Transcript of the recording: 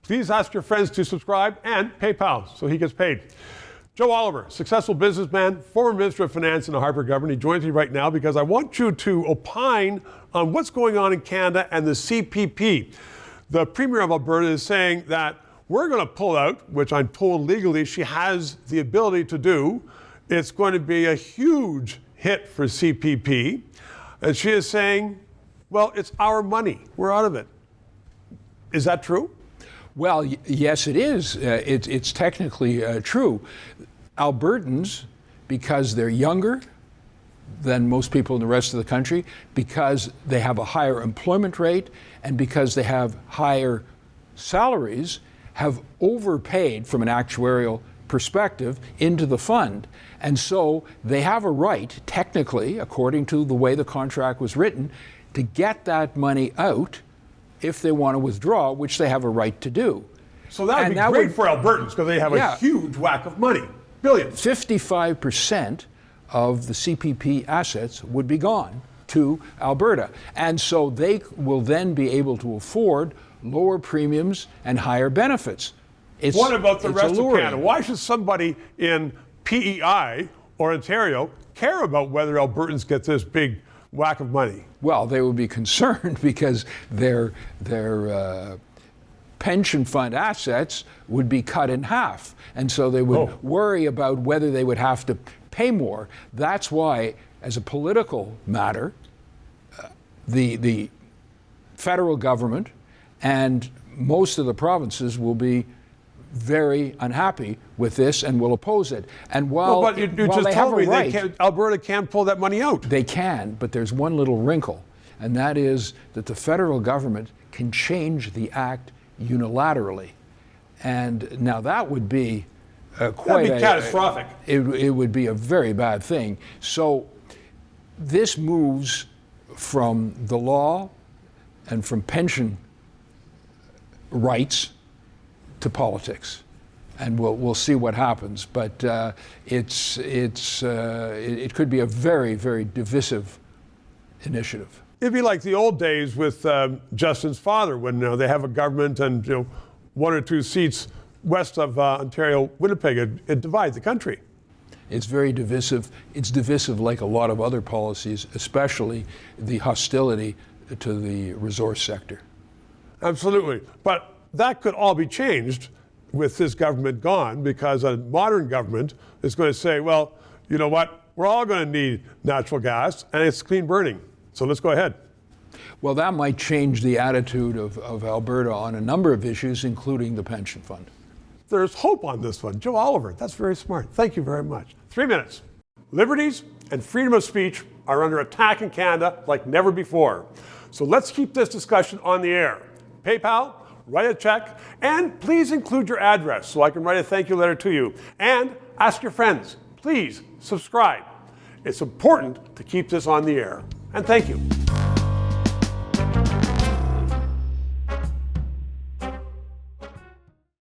Please ask your friends to subscribe and PayPal so he gets paid. Joe Oliver, successful businessman, former Minister of Finance in the Harper Government. He joins me right now because I want you to opine on what's going on in Canada and the CPP. The Premier of Alberta is saying that we're going to pull out, which I'm told legally she has the ability to do. It's going to be a huge hit for CPP. And she is saying, well, it's our money. We're out of it. Is that true? Well, yes, it is. It's technically true. Albertans, because they're younger than most people in the rest of the country, because they have a higher employment rate, and because they have higher salaries, have overpaid from an actuarial perspective into the fund. And so they have a right, technically, according to the way the contract was written, to get that money out if they want to withdraw, which they have a right to do. So that would be great for Albertans because they have a huge whack of money, billions. 55% of the CPP assets would be gone to Alberta. And so they will then be able to afford lower premiums and higher benefits. What about the rest of Canada? Why should somebody in PEI or Ontario care about whether Albertans get this big whack of money? Well, they would be concerned because their pension fund assets would be cut in half. And so they would worry about whether they would have to pay more. That's why, as a political matter, the federal government and most of the provinces will be very unhappy with this and will oppose it. And while, you just told me Alberta can't pull that money out. They can, but there's one little wrinkle, and that is that the federal government can change the act unilaterally. And now that would be quite catastrophic. It would be a very bad thing. So this moves from the law and from pension rights to politics, and we'll see what happens. But it could be a very, very divisive initiative. It'd be like the old days with Justin's father, when they have a government and one or two seats west of Ontario, Winnipeg. It divides the country. It's very divisive. It's divisive like a lot of other policies, especially the hostility to the resource sector. Absolutely. But that could all be changed with this government gone, because a modern government is going to say, well, you know what? We're all going to need natural gas, and it's clean burning. So let's go ahead. Well, that might change the attitude of Alberta on a number of issues, including the pension fund. There's hope on this one. Joe Oliver, that's very smart. Thank you very much. 3 minutes. Liberties and freedom of speech are under attack in Canada like never before. So let's keep this discussion on the air. PayPal, write a check, and please include your address so I can write a thank you letter to you. And ask your friends, please subscribe. It's important to keep this on the air. And thank you.